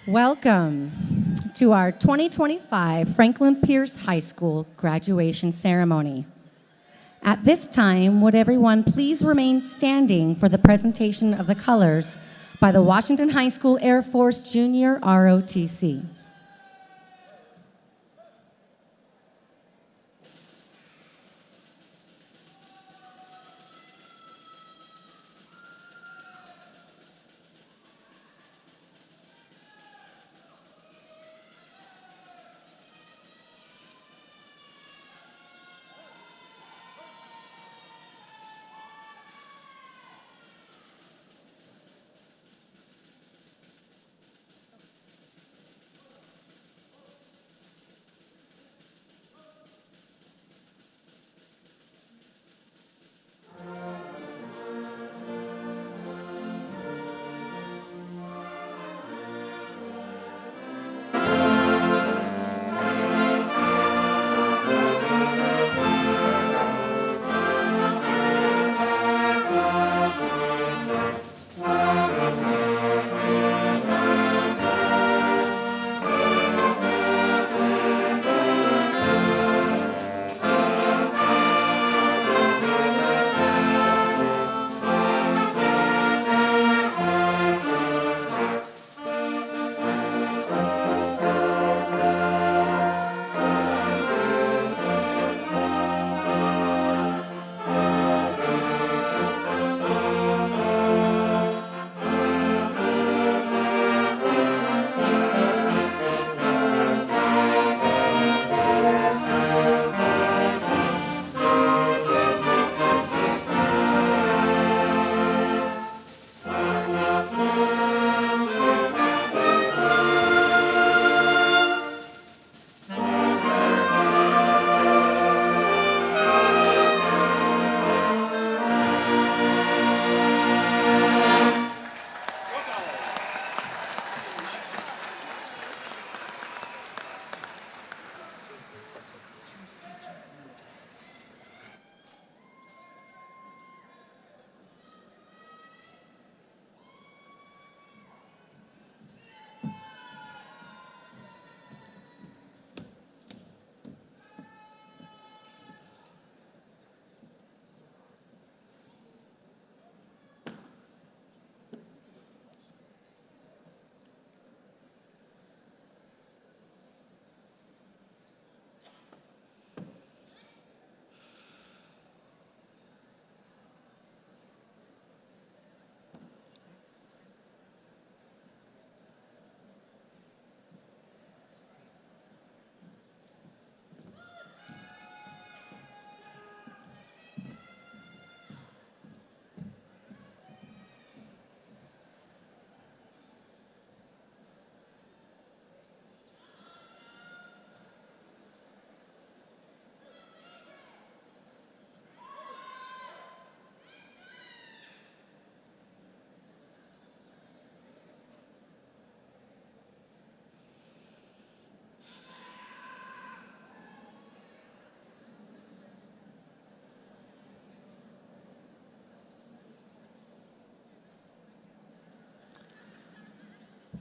Welcome to our 2025 Franklin Pierce High School graduation ceremony. At this time, would everyone please remain standing for the presentation of the colors by the Washington High School Air Force Junior ROTC.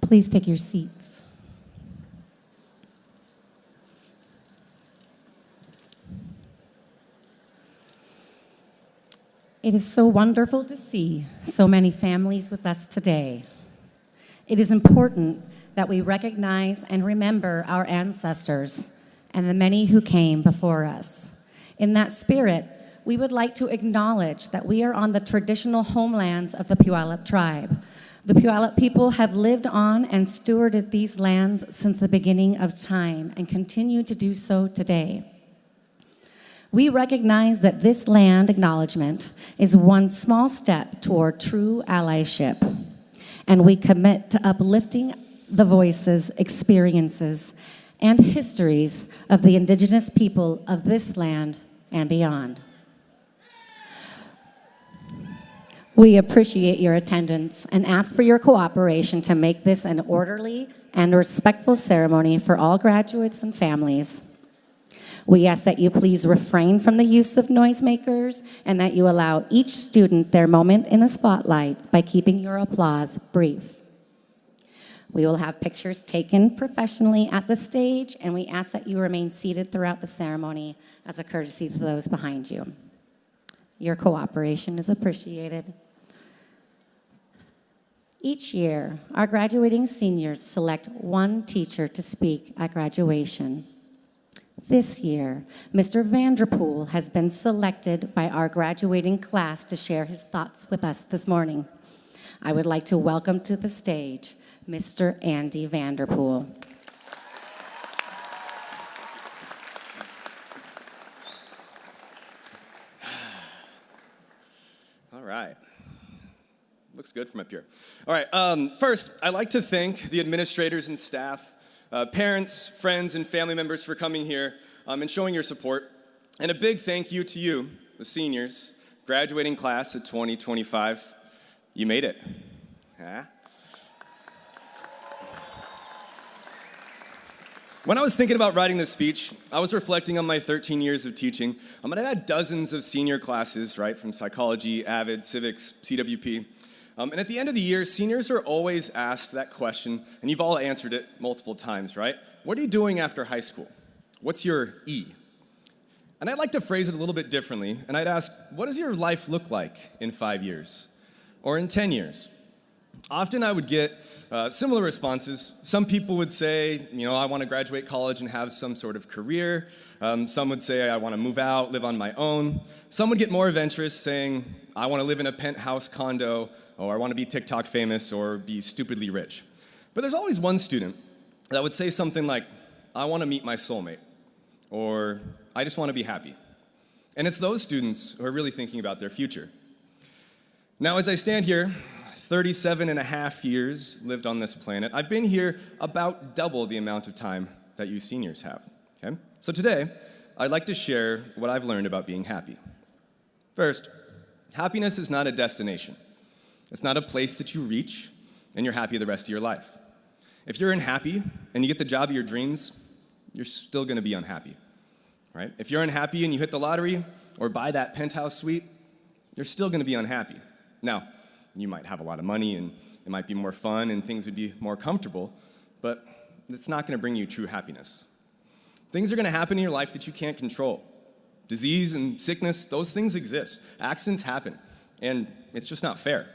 Please take your seats. It is so wonderful to see so many families with us today. It is important that we recognize and remember our ancestors and the many who came before us. In that spirit, we would like to acknowledge that we are on the traditional homelands of the Puyallup tribe. The Puyallup people have lived on and stewarded these lands since the beginning of time and continue to do so today. We recognize that this land acknowledgement is one small step toward true allyship, and we commit to uplifting the voices, experiences, and histories of the indigenous people of this land and beyond. We appreciate your attendance and ask for your cooperation to make this an orderly and respectful ceremony for all graduates and families. We ask that you please refrain from the use of noisemakers and that you allow each student their moment in the spotlight by keeping your applause brief. We will have pictures taken professionally at the stage, and we ask that you remain seated throughout the ceremony as a courtesy to those behind you. Your cooperation is appreciated. Each year, our graduating seniors select one teacher to speak at graduation. This year, Mr. Vanderpool has been selected by our graduating class to share his thoughts with us this morning. I would like to welcome to the stage Mr. Andy Vanderpool. All right. Looks good from up here. All right, first, I'd like to thank the administrators and staff, parents, friends, and family members for coming here and showing your support. And a big thank you to you, the seniors, graduating class of 2025. You made it. Huh? When I was thinking about writing this speech, I was reflecting on my 13 years of teaching. I've had dozens of senior classes, right, from psychology, AVID, civics, CWP. And at the end of the year, seniors are always asked that question, and you've all answered it multiple times, right? What are you doing after high school? What's your E? And I'd like to phrase it a little bit differently, and I'd ask, what does your life look like in 5 years? Or in 10 years? Often I would get similar responses. Some people would say, I want to graduate college and have some sort of career. Some would say, I want to move out, live on my own. Some would get more adventurous, saying, I want to live in a penthouse condo, or I want to be TikTok famous, or be stupidly rich. But there's always one student that would say something like, I want to meet my soulmate, or I just want to be happy. And it's those students who are really thinking about their future. Now, as I stand here, 37 and a half years lived on this planet, I've been here about double the amount of time that you seniors have. Okay? So today, I'd like to share what I've learned about being happy. First, happiness is not a destination. It's not a place that you reach and you're happy the rest of your life. If you're unhappy and you get the job of your dreams, you're still going to be unhappy, right? If you're unhappy and you hit the lottery or buy that penthouse suite, you're still going to be unhappy. Now, you might have a lot of money and it might be more fun and things would be more comfortable, but it's not going to bring you true happiness. Things are going to happen in your life that you can't control. Disease and sickness, those things exist. Accidents happen, and it's just not fair.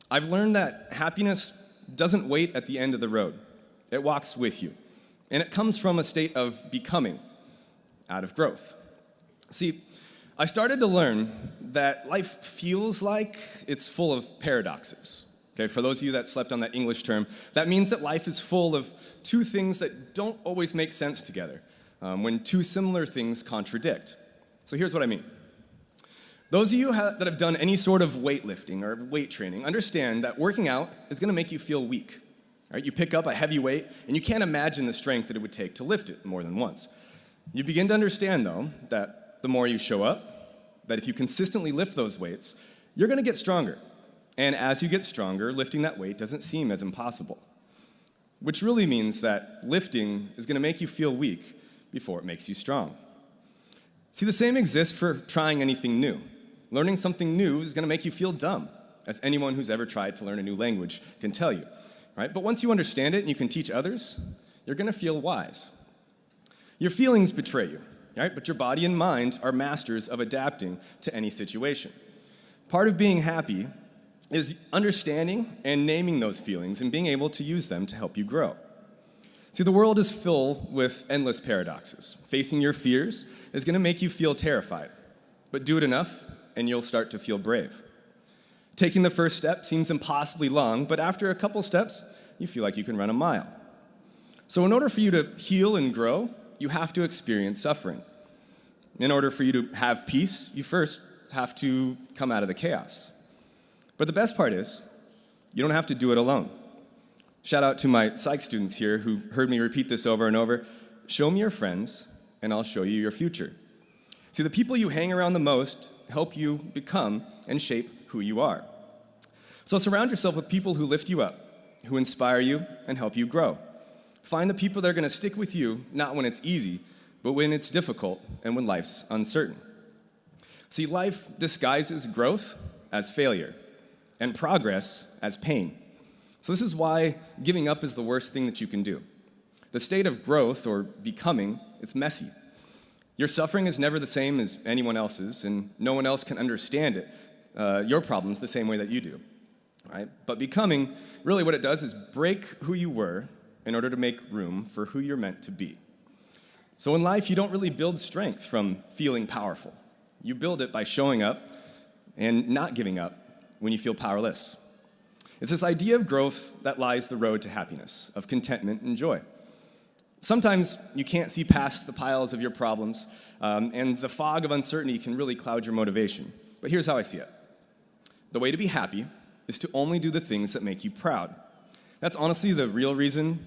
I've learned that happiness doesn't wait at the end of the road. It walks with you, and it comes from a state of becoming, out of growth. See, I started to learn that life feels like it's full of paradoxes. Okay, for those of you that slept on that English term, that means that life is full of two things that don't always make sense together, when two similar things contradict. So here's what I mean. Those of you that have done any sort of weightlifting or weight training understand that working out is going to make you feel weak. Right? You pick up a heavy weight, and you can't imagine the strength that it would take to lift it more than once. You begin to understand, though, that the more you show up, that if you consistently lift those weights, you're going to get stronger. And as you get stronger, lifting that weight doesn't seem as impossible. Which really means that lifting is going to make you feel weak before it makes you strong. See, the same exists for trying anything new. Learning something new is going to make you feel dumb, as anyone who's ever tried to learn a new language can tell you, right? But once you understand it and you can teach others, you're going to feel wise. Your feelings betray you, right? But your body and mind are masters of adapting to any situation. Part of being happy is understanding and naming those feelings and being able to use them to help you grow. See, the world is full with endless paradoxes. Facing your fears is going to make you feel terrified, but do it enough and you'll start to feel brave. Taking the first step seems impossibly long, but after a couple steps, you feel like you can run a mile. So in order for you to heal and grow, you have to experience suffering. In order for you to have peace, you first have to come out of the chaos. But the best part is, you don't have to do it alone. Shout out to my psych students here who heard me repeat this over and over. Show me your friends, and I'll show you your future. See, the people you hang around the most help you become and shape who you are. So surround yourself with people who lift you up, who inspire you and help you grow. Find the people that are going to stick with you, not when it's easy, but when it's difficult and when life's uncertain. See, life disguises growth as failure and progress as pain. So this is why giving up is the worst thing that you can do. The state of growth or becoming, it's messy. Your suffering is never the same as anyone else's, and no one else can understand it, your problems, the same way that you do, right? But becoming, really what it does is break who you were in order to make room for who you're meant to be. So in life, you don't really build strength from feeling powerful. You build it by showing up and not giving up when you feel powerless. It's this idea of growth that lies the road to happiness, of contentment and joy. Sometimes you can't see past the piles of your problems, and the fog of uncertainty can really cloud your motivation. But here's how I see it. The way to be happy is to only do the things that make you proud. That's honestly the real reason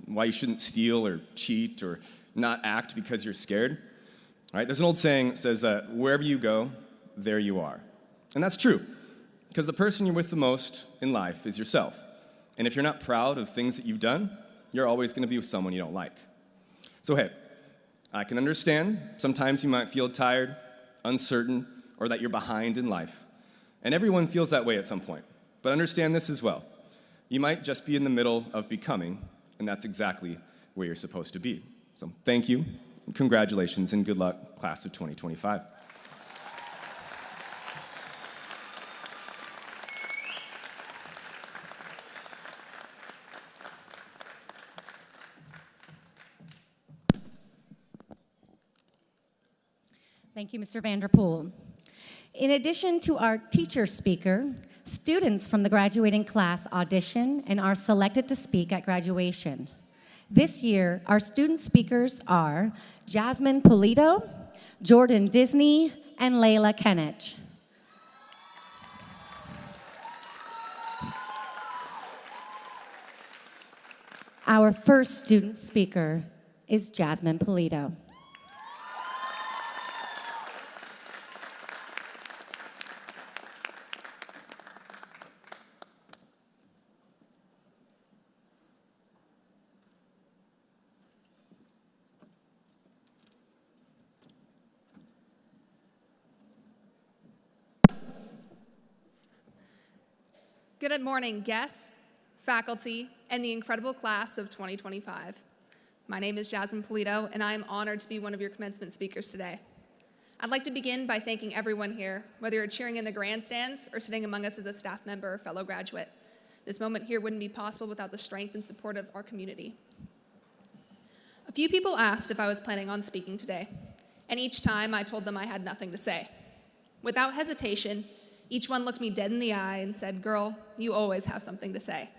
why you shouldn't steal or cheat or not act because you're scared. All right? There's an old saying that says that wherever you go, there you are. And that's true, because the person you're with the most in life is yourself. And if you're not proud of things that you've done, you're always going to be with someone you don't like. So hey, I can understand sometimes you might feel tired, uncertain, or that you're behind in life. And everyone feels that way at some point. But understand this as well. You might just be in the middle of becoming, and that's exactly where you're supposed to be. So thank you, and congratulations, and good luck, class of 2025. Thank you, Mr. Vanderpool. In addition to our teacher speaker, students from the graduating class audition and are selected to speak at graduation. This year, our student speakers are Jasmine Polito, Jordan Disney, and Layla Kenich. Our first student speaker is Jasmine Polito. Good morning, guests, faculty, and the incredible class of 2025. My name is Jasmine Polito, and I am honored to be one of your commencement speakers today. I'd like to begin by thanking everyone here, whether you're cheering in the grandstands or sitting among us as a staff member or fellow graduate. This moment here wouldn't be possible without the strength and support of our community. A few people asked if I was planning on speaking today, and each time I told them I had nothing to say. Without hesitation, each one looked me dead in the eye and said, "Girl, you always have something to say."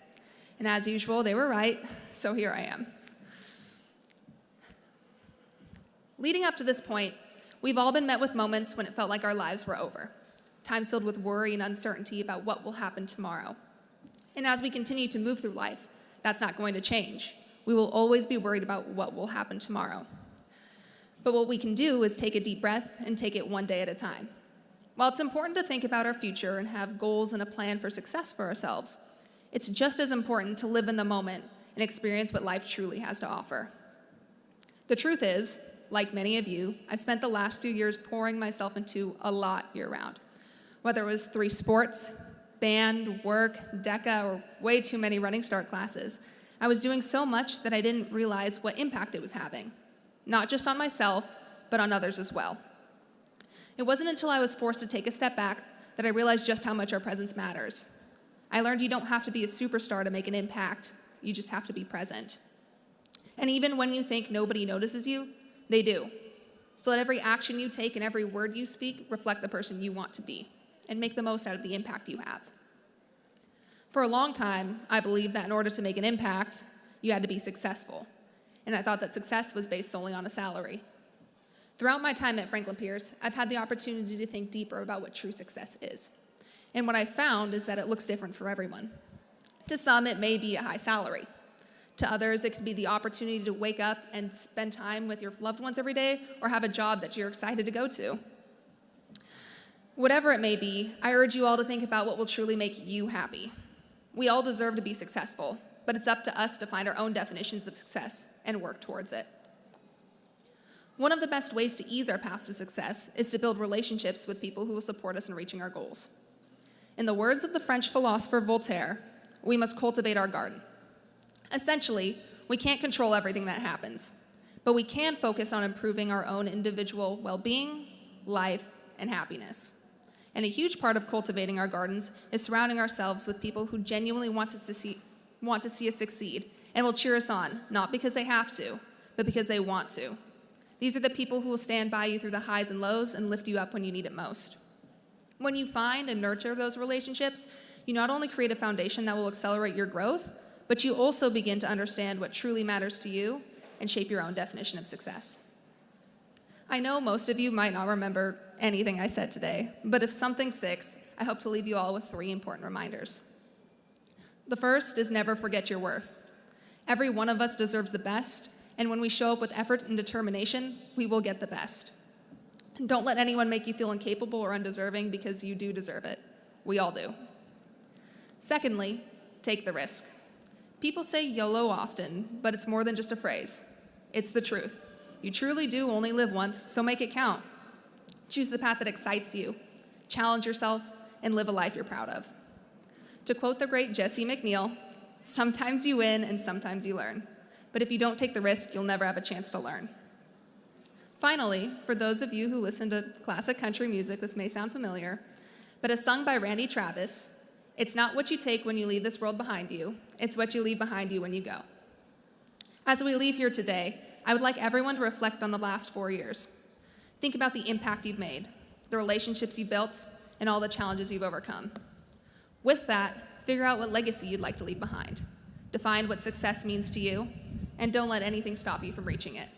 And as usual, they were right, so here I am. Leading up to this point, we've all been met with moments when it felt like our lives were over, times filled with worry and uncertainty about what will happen tomorrow. And as we continue to move through life, that's not going to change. We will always be worried about what will happen tomorrow. But what we can do is take a deep breath and take it one day at a time. While it's important to think about our future and have goals and a plan for success for ourselves, it's just as important to live in the moment and experience what life truly has to offer. The truth is, like many of you, I've spent the last few years pouring myself into a lot year-round. Whether it was 3 sports, band, work, DECA, or way too many running start classes, I was doing so much that I didn't realize what impact it was having, not just on myself, but on others as well. It wasn't until I was forced to take a step back that I realized just how much our presence matters. I learned you don't have to be a superstar to make an impact, you just have to be present. And even when you think nobody notices you, they do. So let every action you take and every word you speak reflect the person you want to be, and make the most out of the impact you have. For a long time, I believed that in order to make an impact, you had to be successful. And I thought that success was based solely on a salary. Throughout my time at Franklin Pierce, I've had the opportunity to think deeper about what true success is. And what I've found is that it looks different for everyone. To some, it may be a high salary. To others, it could be the opportunity to wake up and spend time with your loved ones every day, or have a job that you're excited to go to. Whatever it may be, I urge you all to think about what will truly make you happy. We all deserve to be successful, but it's up to us to find our own definitions of success and work towards it. One of the best ways to ease our path to success is to build relationships with people who will support us in reaching our goals. In the words of the French philosopher Voltaire, we must cultivate our garden. Essentially, we can't control everything that happens, but we can focus on improving our own individual well-being, life, and happiness. And a huge part of cultivating our gardens is surrounding ourselves with people who genuinely want to see us succeed and will cheer us on, not because they have to, but because they want to. These are the people who will stand by you through the highs and lows and lift you up when you need it most. When you find and nurture those relationships, you not only create a foundation that will accelerate your growth, but you also begin to understand what truly matters to you and shape your own definition of success. I know most of you might not remember anything I said today, but if something sticks, I hope to leave you all with 3 important reminders. The first is never forget your worth. Every one of us deserves the best, and when we show up with effort and determination, we will get the best. Don't let anyone make you feel incapable or undeserving, because you do deserve it. We all do. Secondly, take the risk. People say YOLO often, but it's more than just a phrase. It's the truth. You truly do only live once, so make it count. Choose the path that excites you, challenge yourself, and live a life you're proud of. To quote the great Jesse McNeil, sometimes you win and sometimes you learn. But if you don't take the risk, you'll never have a chance to learn. Finally, for those of you who listen to classic country music, this may sound familiar, but as sung by Randy Travis, it's not what you take when you leave this world behind you, it's what you leave behind you when you go. As we leave here today, I would like everyone to reflect on the last 4 years. Think about the impact you've made, the relationships you built, and all the challenges you've overcome. With that, figure out what legacy you'd like to leave behind. Define what success means to you, and don't let anything stop you from reaching it.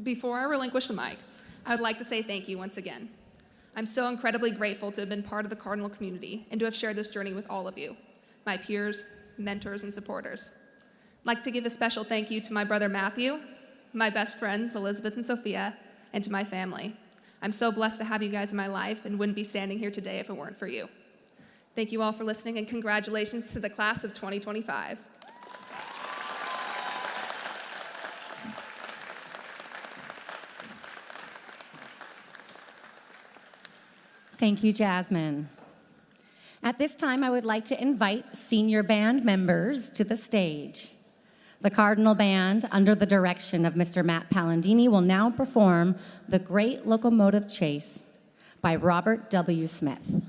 Before I relinquish the mic, I would like to say thank you once again. I'm so incredibly grateful to have been part of the Cardinal community and to have shared this journey with all of you, my peers, mentors, and supporters. I'd like to give a special thank you to my brother Matthew, my best friends Elizabeth and Sophia, and to my family. I'm so blessed to have you guys in my life and wouldn't be standing here today if it weren't for you. Thank you all for listening, and congratulations to the class of 2025. Thank you, Jasmine. At this time, I would like to invite senior band members to the stage. The Cardinal Band, under the direction of Mr. Matt Palandini, will now perform The Great Locomotive Chase by Robert W. Smith.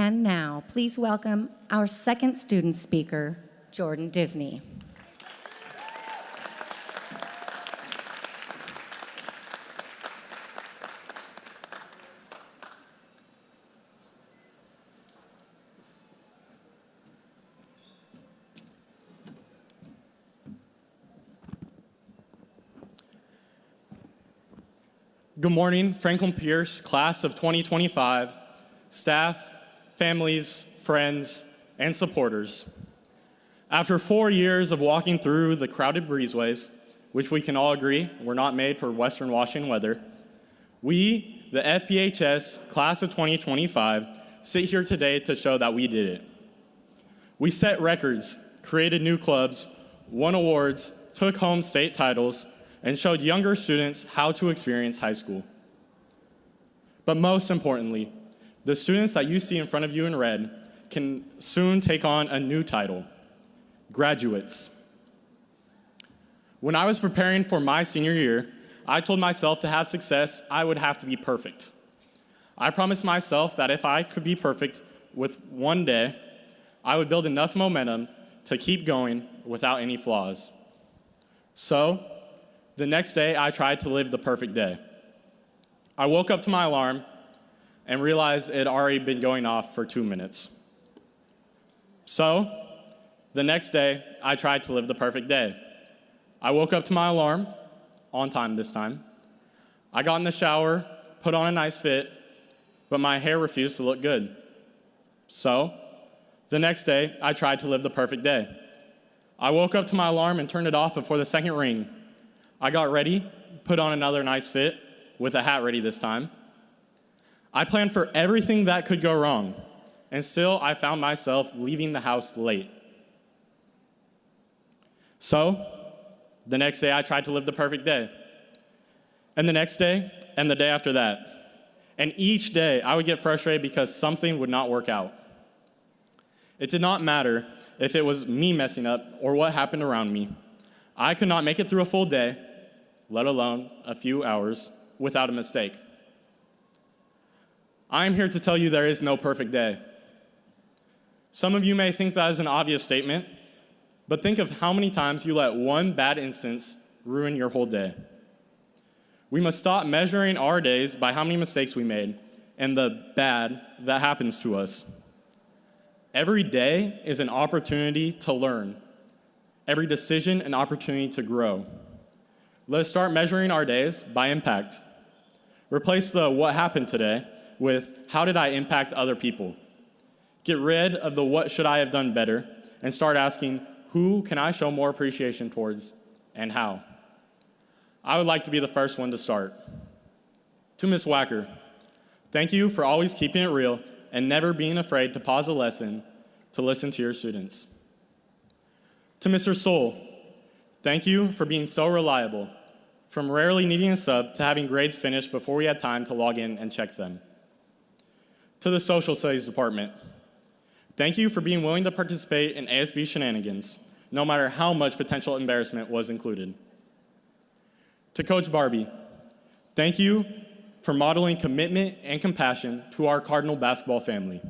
And now, please welcome our second student speaker, Jordan Disney. Good morning, Franklin Pierce, class of 2025, staff, families, friends, and supporters. After 4 years of walking through the crowded breezeways, which we can all agree were not made for Western Washington weather, we, the FPHS class of 2025, sit here today to show that we did it. We set records, created new clubs, won awards, took home state titles, and showed younger students how to experience high school. But most importantly, the students that you see in front of you in red can soon take on a new title, graduates. When I was preparing for my senior year, I told myself to have success, I would have to be perfect. I promised myself that if I could be perfect with one day, I would build enough momentum to keep going without any flaws. So, the next day, I tried to live the perfect day. I woke up to my alarm and realized it had already been going off for 2 minutes. So, the next day, I tried to live the perfect day. I woke up to my alarm, on time this time. I got in the shower, put on a nice fit, but my hair refused to look good. So, the next day, I tried to live the perfect day. I woke up to my alarm and turned it off before the second ring. I got ready, put on another nice fit, with a hat ready this time. I planned for everything that could go wrong, and still I found myself leaving the house late. So, the next day I tried to live the perfect day. And the next day, and the day after that. And each day I would get frustrated because something would not work out. It did not matter if it was me messing up or what happened around me. I could not make it through a full day, let alone a few hours, without a mistake. I am here to tell you there is no perfect day. Some of you may think that is an obvious statement, but think of how many times you let one bad instance ruin your whole day. We must stop measuring our days by how many mistakes we made and the bad that happens to us. Every day is an opportunity to learn. Every decision an opportunity to grow. Let us start measuring our days by impact. Replace the what happened today with how did I impact other people? Get rid of the what should I have done better and start asking who can I show more appreciation towards and how? I would like to be the first one to start. To Ms. Wacker, thank you for always keeping it real and never being afraid to pause a lesson to listen to your students. To Mr. Soul, thank you for being so reliable, from rarely needing a sub to having grades finished before we had time to log in and check them. To the Social Studies Department, thank you for being willing to participate in ASB shenanigans, no matter how much potential embarrassment was included. To Coach Barbie, thank you for modeling commitment and compassion to our Cardinal basketball family.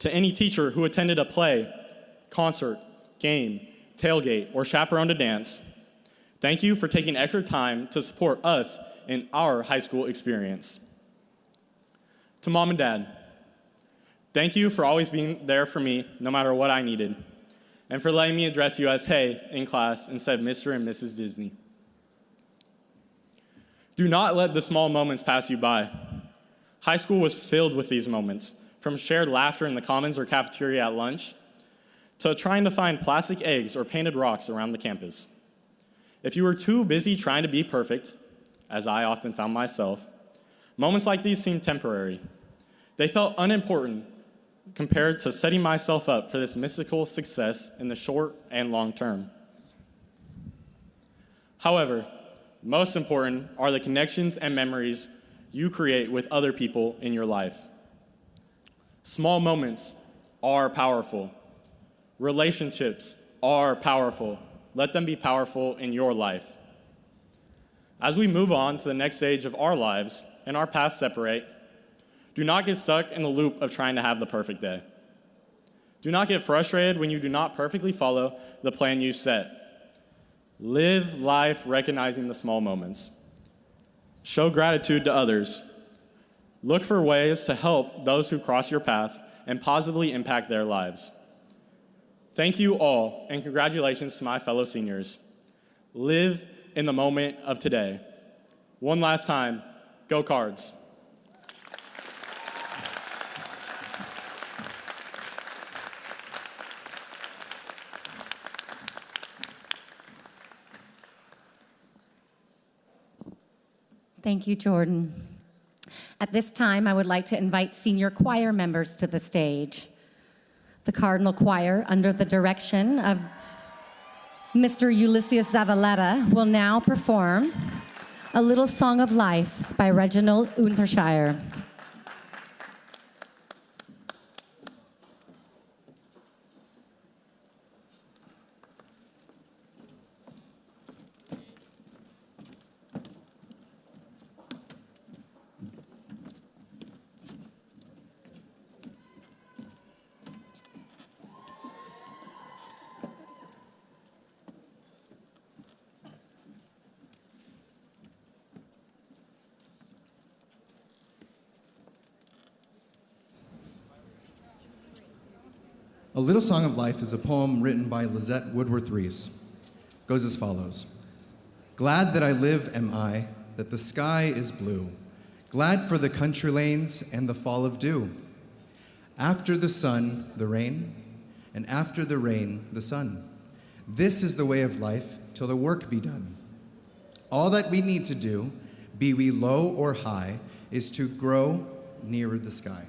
To any teacher who attended a play, concert, game, tailgate, or chaperoned a dance, thank you for taking extra time to support us in our high school experience. To Mom and Dad, thank you for always being there for me no matter what I needed, and for letting me address you as hey in class instead of Mr. and Mrs. Disney. Do not let the small moments pass you by. High school was filled with these moments, from shared laughter in the commons or cafeteria at lunch, to trying to find plastic eggs or painted rocks around the campus. If you were too busy trying to be perfect, as I often found myself, moments like these seemed temporary. They felt unimportant compared to setting myself up for this mystical success in the short and long term. However, most important are the connections and memories you create with other people in your life. Small moments are powerful. Relationships are powerful. Let them be powerful in your life. As we move on to the next stage of our lives and our paths separate, Do not get stuck in the loop of trying to have the perfect day. Do not get frustrated when you do not perfectly follow the plan you set. Live life recognizing the small moments. Show gratitude to others. Look for ways to help those who cross your path and positively impact their lives. Thank you all, and congratulations to my fellow seniors. Live in the moment of today. One last time, go Cards. Thank you, Jordan. At this time, I would like to invite senior choir members to the stage. The Cardinal Choir, under the direction of Mr. Ulysses Zavaleta, will now perform A Little Song of Life by Reginald Untershire. A Little Song of Life is a poem written by Lizette Woodworth Reese. Goes as follows. Glad that I live am I, that the sky is blue. Glad for the country lanes and the fall of dew. After the sun, the rain, and after the rain, the sun. This is the way of life till the work be done. All that we need to do, be we low or high, is to grow nearer the sky.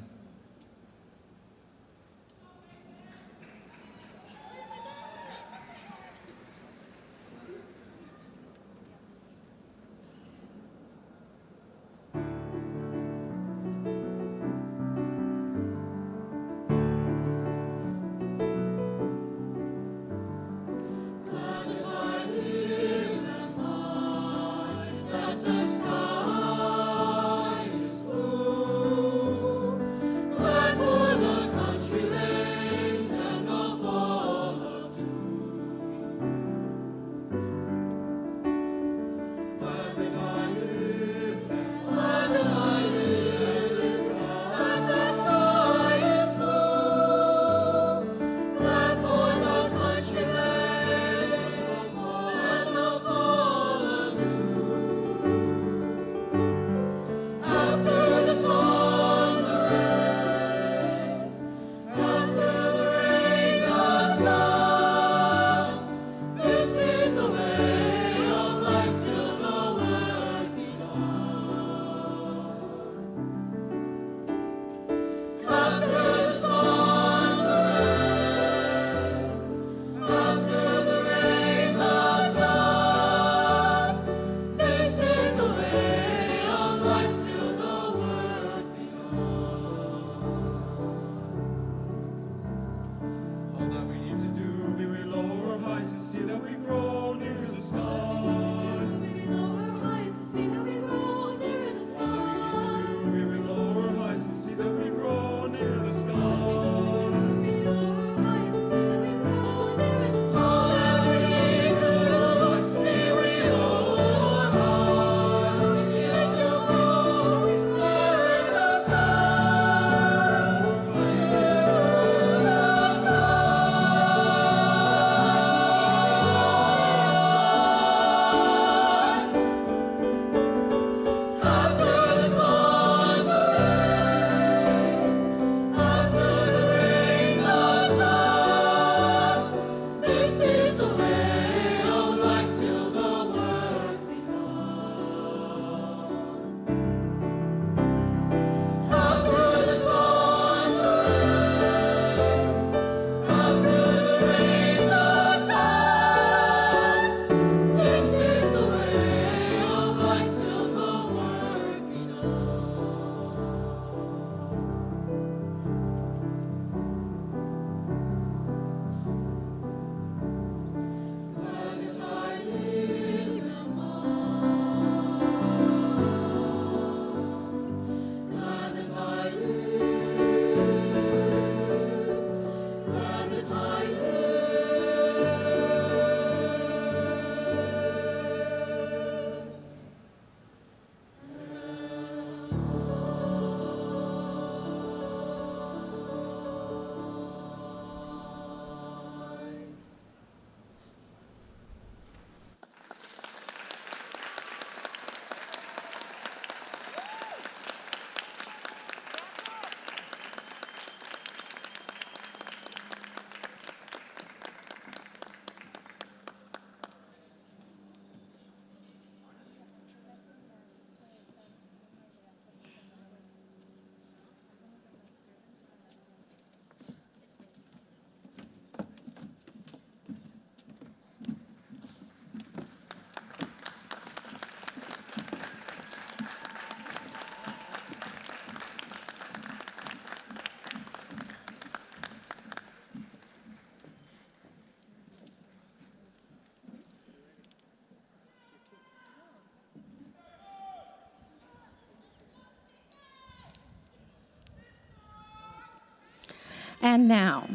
And now,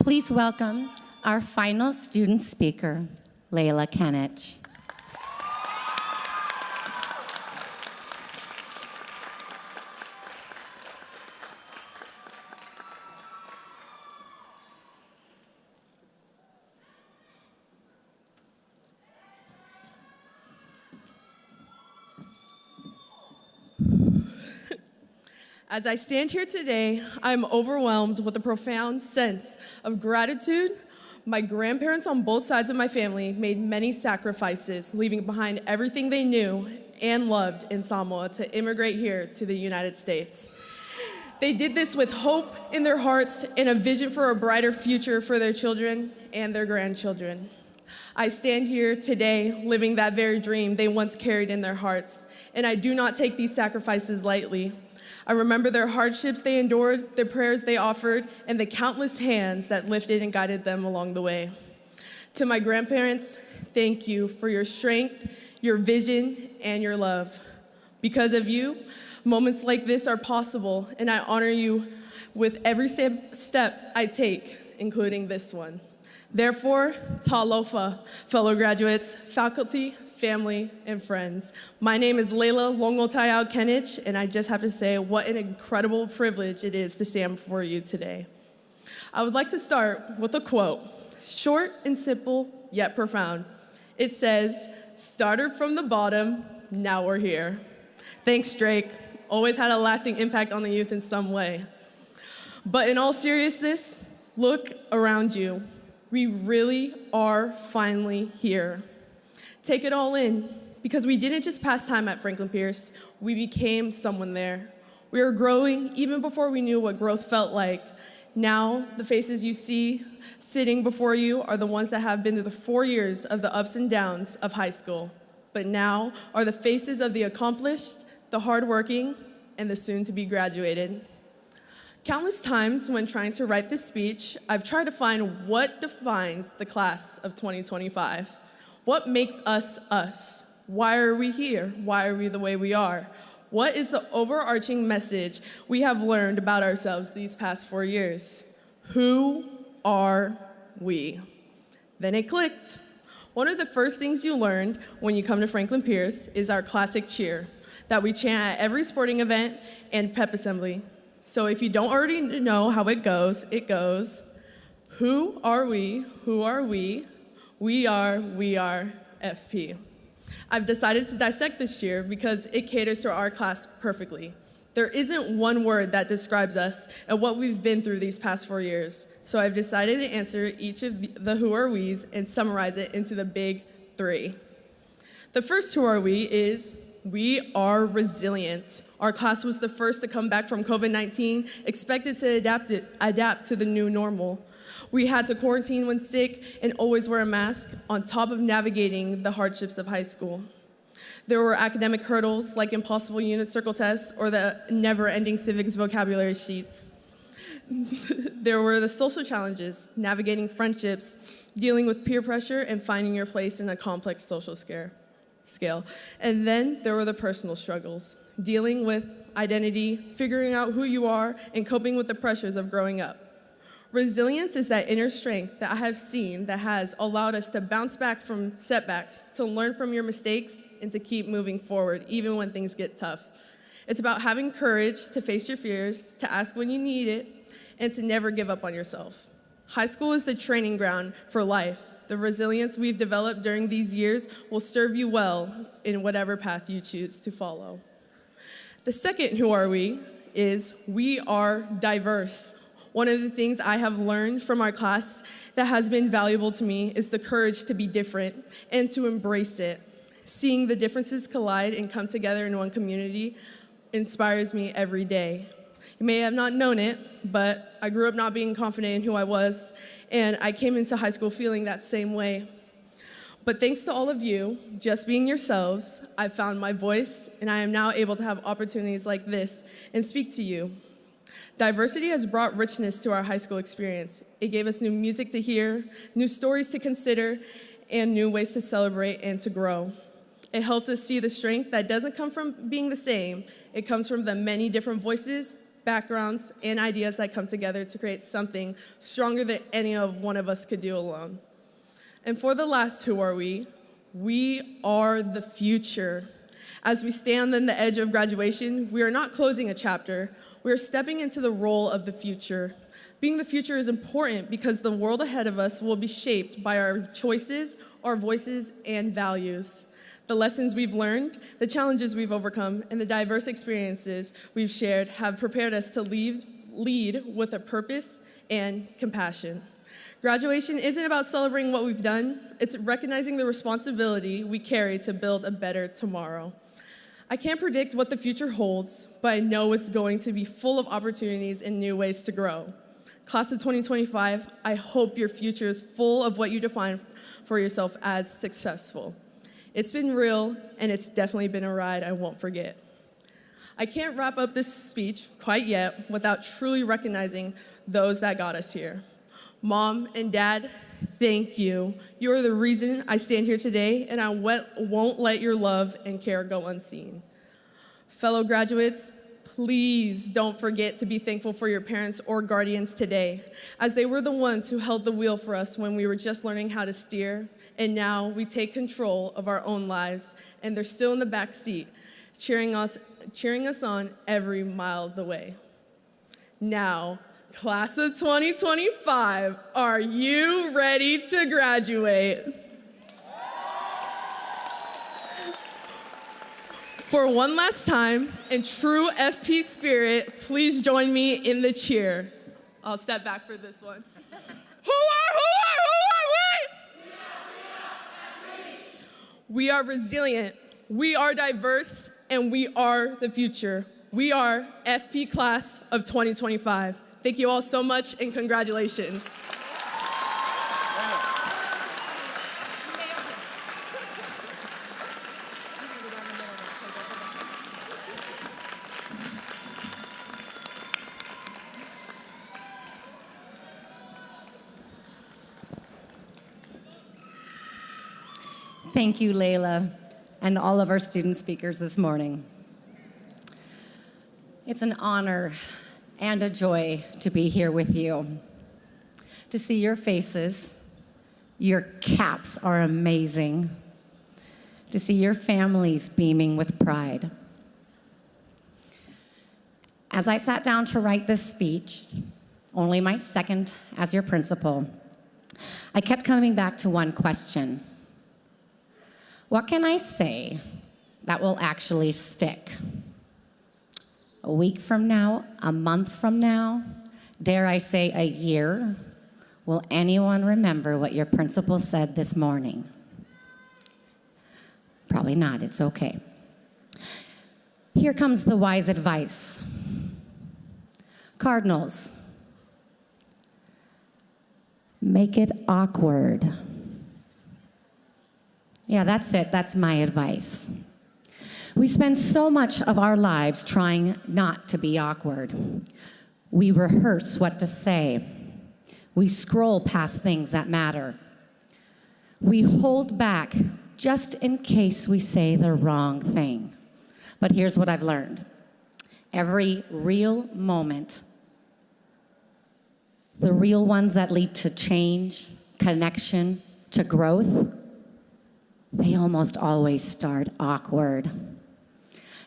please welcome our final student speaker, Layla Kenich. As I stand here today, I'm overwhelmed with a profound sense of gratitude. My grandparents on both sides of my family made many sacrifices, leaving behind everything they knew and loved in Samoa to immigrate here to the United States. They did this with hope in their hearts and a vision for a brighter future for their children and their grandchildren. I stand here today living that very dream they once carried in their hearts, and I do not take these sacrifices lightly. I remember their hardships they endured, the prayers they offered, and the countless hands that lifted and guided them along the way. To my grandparents, thank you for your strength, your vision, and your love. Because of you, moments like this are possible, and I honor you with every step I take, including this one. Therefore, talofa, fellow graduates, faculty, family, and friends. My name is Layla Longotayao Kenich, and I just have to say what an incredible privilege it is to stand before you today. I would like to start with a quote, short and simple, yet profound. It says, "Started from the bottom, now we're here." Thanks, Drake. Always had a lasting impact on the youth in some way. But in all seriousness, look around you. We really are finally here. Take it all in, because we didn't just pass time at Franklin Pierce, we became someone there. We are growing even before we knew what growth felt like. Now, the faces you see sitting before you are the ones that have been through the 4 years of the ups and downs of high school, but now are the faces of the accomplished, the hardworking, and the soon-to-be graduated. Countless times when trying to write this speech, I've tried to find what defines the class of 2025. What makes us us? Why are we here? Why are we the way we are? What is the overarching message we have learned about ourselves these past 4 years? Who are we? Then it clicked. One of the first things you learned when you come to Franklin Pierce is our classic cheer that we chant at every sporting event and pep assembly. So if you don't already know how it goes, who are we? Who are we? We are FP. I've decided to dissect this year because it caters to our class perfectly. There isn't one word that describes us and what we've been through these past 4 years. So I've decided to answer each of the who are we's and summarize it into the big 3. The first who are we is we are resilient. Our class was the first to come back from COVID-19, expected to adapt to the new normal. We had to quarantine when sick and always wear a mask on top of navigating the hardships of high school. There were academic hurdles like impossible unit circle tests or the never-ending civics vocabulary sheets. There were the social challenges, navigating friendships, dealing with peer pressure, and finding your place in a complex social scale. And then there were the personal struggles, dealing with identity, figuring out who you are, and coping with the pressures of growing up. Resilience is that inner strength that I have seen that has allowed us to bounce back from setbacks, to learn from your mistakes, and to keep moving forward, even when things get tough. It's about having courage to face your fears, to ask when you need it, and to never give up on yourself. High school is the training ground for life. The resilience we've developed during these years will serve you well in whatever path you choose to follow. The second who are we is we are diverse. One of the things I have learned from our class that has been valuable to me is the courage to be different and to embrace it. Seeing the differences collide and come together in one community inspires me every day. You may have not known it, but I grew up not being confident in who I was, and I came into high school feeling that same way. But thanks to all of you, just being yourselves, I found my voice, and I am now able to have opportunities like this and speak to you. Diversity has brought richness to our high school experience. It gave us new music to hear, new stories to consider, and new ways to celebrate and to grow. It helped us see the strength that doesn't come from being the same. It comes from the many different voices backgrounds, and ideas that come together to create something stronger than any of one of us could do alone. And for the last who are we? We are the future. As we stand on the edge of graduation, we are not closing a chapter. We are stepping into the role of the future. Being the future is important because the world ahead of us will be shaped by our choices, our voices, and values. The lessons we've learned, the challenges we've overcome, and the diverse experiences we've shared have prepared us to lead with a purpose and compassion. Graduation isn't about celebrating what we've done, it's recognizing the responsibility we carry to build a better tomorrow. I can't predict what the future holds, but I know it's going to be full of opportunities and new ways to grow. Class of 2025, I hope your future is full of what you define for yourself as successful. It's been real, and it's definitely been a ride I won't forget. I can't wrap up this speech quite yet without truly recognizing those that got us here. Mom and Dad, thank you. You're the reason I stand here today, and I won't let your love and care go unseen. Fellow graduates, please don't forget to be thankful for your parents or guardians today, as they were the ones who held the wheel for us when we were just learning how to steer, and now we take control of our own lives, and they're still in the back seat, cheering us on every mile of the way. Now, Class of 2025, are you ready to graduate? For one last time, in true FP spirit, please join me in the cheer. I'll step back for this one. Who are we? We are resilient, we are diverse, and we are the future. We are FP Class of 2025. Thank you all so much, and congratulations. Thank you, Layla, and all of our student speakers this morning. It's an honor and a joy to be here with you. To see your faces, your caps are amazing. To see your families beaming with pride. As I sat down to write this speech, only my second as your principal, I kept coming back to one question. What can I say that will actually stick? A week from now, a month from now, dare I say a year, will anyone remember what your principal said this morning? Probably not, it's okay. Here comes the wise advice. Cardinals, make it awkward. Yeah, that's it, that's my advice. We spend so much of our lives trying not to be awkward. We rehearse what to say. We scroll past things that matter. We hold back just in case we say the wrong thing. But here's what I've learned. Every real moment, the real ones that lead to change, connection, to growth, they almost always start awkward.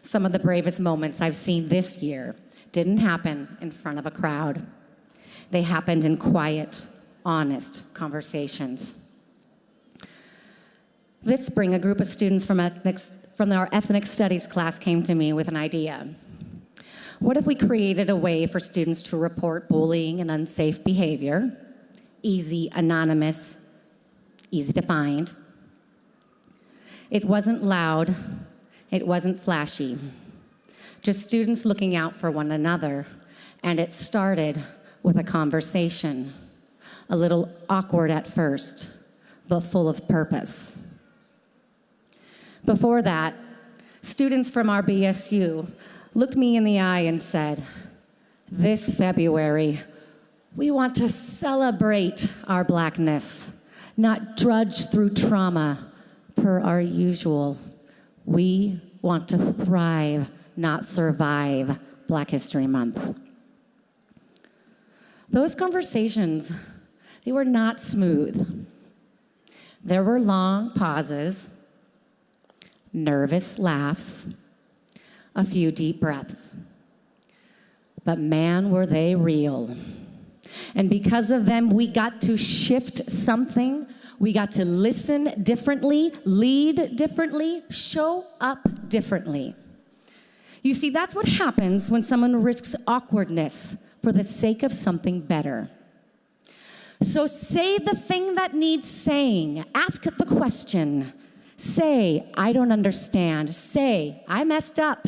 Some of the bravest moments I've seen this year didn't happen in front of a crowd. They happened in quiet, honest conversations. This spring, a group of students from our ethnic studies class came to me with an idea. What if we created a way for students to report bullying and unsafe behavior? Easy, anonymous, easy to find. It wasn't loud. It wasn't flashy, just students looking out for one another, and it started with a conversation, a little awkward at first, but full of purpose. Before that, students from our BSU looked me in the eye and said, this February, we want to celebrate our Blackness, not drudge through trauma per our usual. We want to thrive, not survive Black History Month. Those conversations, they were not smooth. There were long pauses, nervous laughs, a few deep breaths. But man, were they real. And because of them, we got to shift something. We got to listen differently, lead differently, show up differently. You see, that's what happens when someone risks awkwardness for the sake of something better. So say the thing that needs saying. Ask the question. Say, I don't understand. Say, I messed up.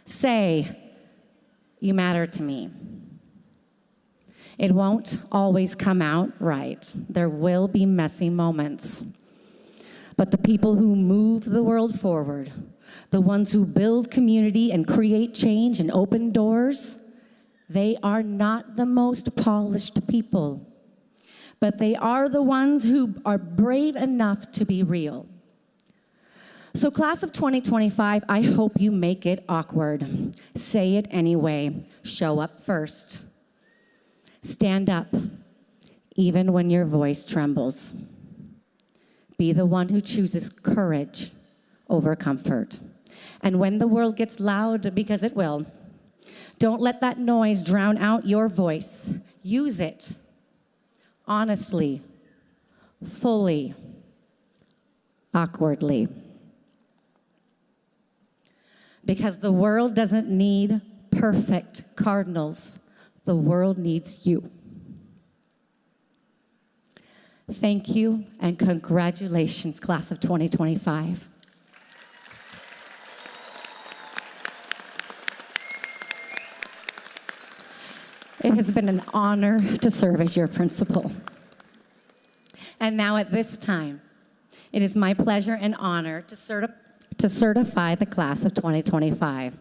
Say, you matter to me. It won't always come out right. There will be messy moments. But the people who move the world forward, the ones who build community and create change and open doors, they are not the most polished people, but they are the ones who are brave enough to be real. So class of 2025, I hope you make it awkward. Say it anyway. Show up first. Stand up, even when your voice trembles. Be the one who chooses courage over comfort. And when the world gets loud, because it will, don't let that noise drown out your voice. Use it honestly, fully, awkwardly. Because the world doesn't need perfect cardinals. The world needs you. Thank you and congratulations, class of 2025. It has been an honor to serve as your principal. And now at this time, it is my pleasure and honor to certify the class of 2025.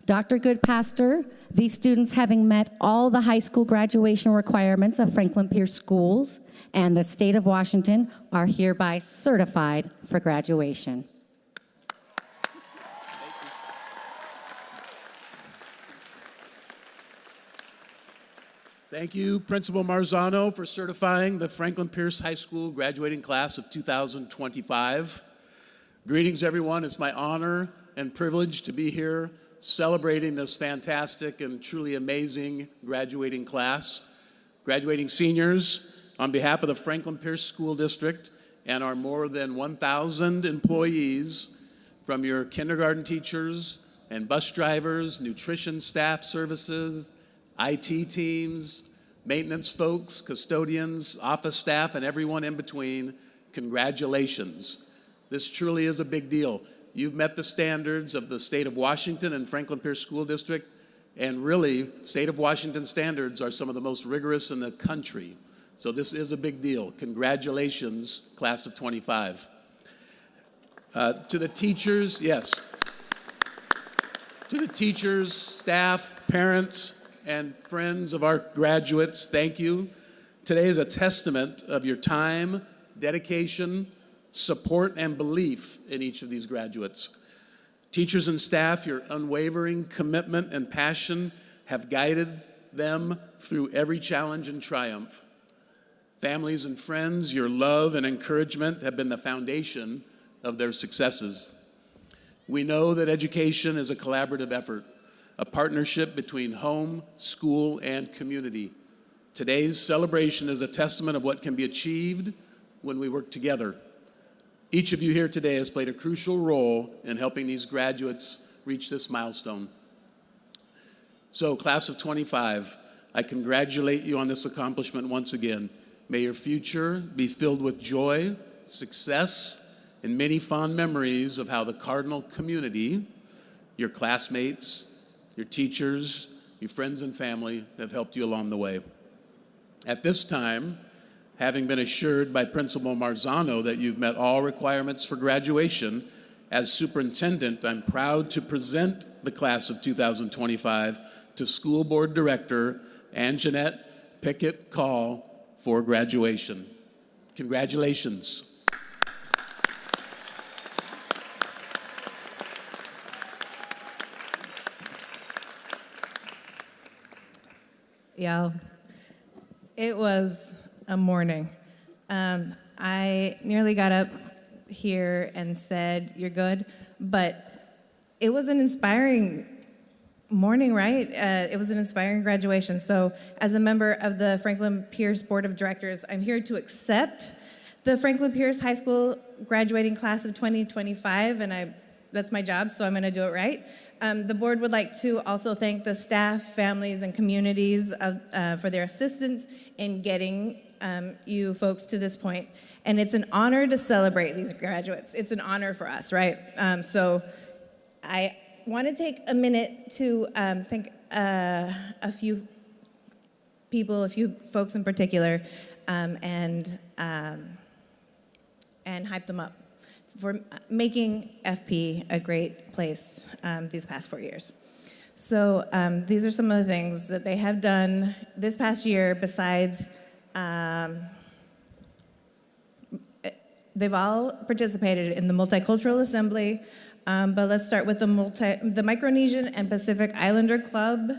Dr. Goodpaster, these students having met all the high school graduation requirements of Franklin Pierce schools and the state of Washington are hereby certified for graduation. Thank you, Principal Marzano, for certifying the Franklin Pierce High School graduating class of 2025. Greetings, everyone. It's my honor and privilege to be here celebrating this fantastic and truly amazing graduating class. Graduating seniors, on behalf of the Franklin Pierce School District and our more than 1,000 employees, from your kindergarten teachers and bus drivers, nutrition staff services, IT teams, maintenance folks, custodians, office staff, and everyone in between, congratulations. This truly is a big deal. You've met the standards of the state of Washington and Franklin Pierce School District, and really, state of Washington standards are some of the most rigorous in the country. So this is a big deal. Congratulations, class of 25. To the teachers, yes. To the teachers, staff, parents, and friends of our graduates, thank you. Today is a testament of your time, dedication, support, and belief in each of these graduates. Teachers and staff, your unwavering commitment and passion have guided them through every challenge and triumph. Families and friends, your love and encouragement have been the foundation of their successes. We know that education is a collaborative effort, a partnership between home, school, and community. Today's celebration is a testament of what can be achieved when we work together. Each of you here today has played a crucial role in helping these graduates reach this milestone. So, class of 25, I congratulate you on this accomplishment once again. May your future be filled with joy, success, and many fond memories of how the Cardinal community, your classmates, your teachers, your friends and family have helped you along the way. At this time, having been assured by Principal Marzano that you've met all requirements for graduation, as superintendent, I'm proud to present the class of 2025 to School Board Director Anjanette Pickett Call for graduation. Congratulations. Yo, It was a morning. I nearly got up here and said, "You're good," but it was an inspiring morning, right? It was an inspiring graduation. So, as a member of the Franklin Pierce Board of Directors, I'm here to accept the Franklin Pierce High School graduating class of 2025, and that's my job, so I'm going to do it right. The board would like to also thank the staff, families, and communities for their assistance in getting you folks to this point. And it's an honor to celebrate these graduates. It's an honor for us, right? So I want to take a minute to thank a few people, a few folks in particular, and hype them up for making FP a great place these past 4 years. So these are some of the things that they have done this past year besides, they've all participated in the Multicultural Assembly, but let's start with the Micronesian and Pacific Islander Club.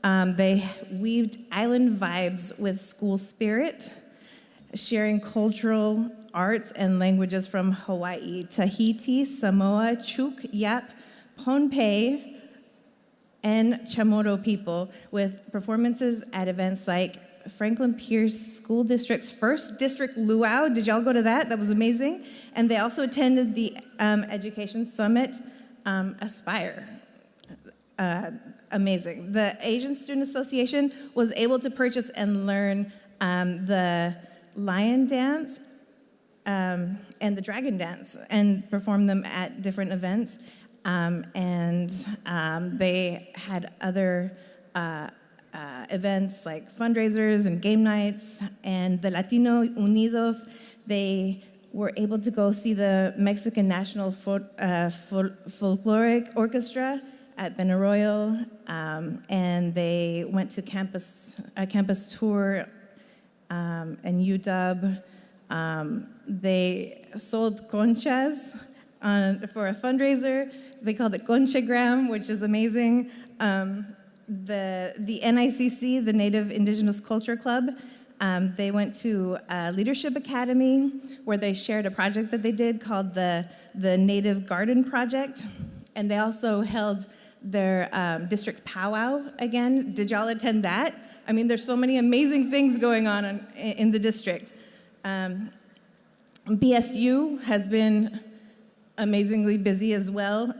They weaved island vibes with school spirit, sharing cultural arts and languages from Hawaii, Tahiti, Samoa, Chuk, Yap, Pohnpei, and Chamorro people with performances at events like Franklin Pierce School District's first district luau. Did y'all go to that? That was amazing. And they also attended the Education Summit Aspire. Amazing. The Asian Student Association was able to purchase and learn the lion dance and the dragon dance and perform them at different events. They had other events like fundraisers and game nights, and the Latino Unidos, they were able to go see the Mexican National Folkloric Orchestra at Benaroyo, and they went to a campus tour in UW. They sold conchas for a fundraiser. They called it Conchagram, which is amazing. The NICC, the Native Indigenous Culture Club, they went to a Leadership Academy where they shared a project that they did called the Native Garden Project. And they also held their district powwow again. Did y'all attend that? I mean, there's so many amazing things going on in the district. BSU has been amazingly busy as well.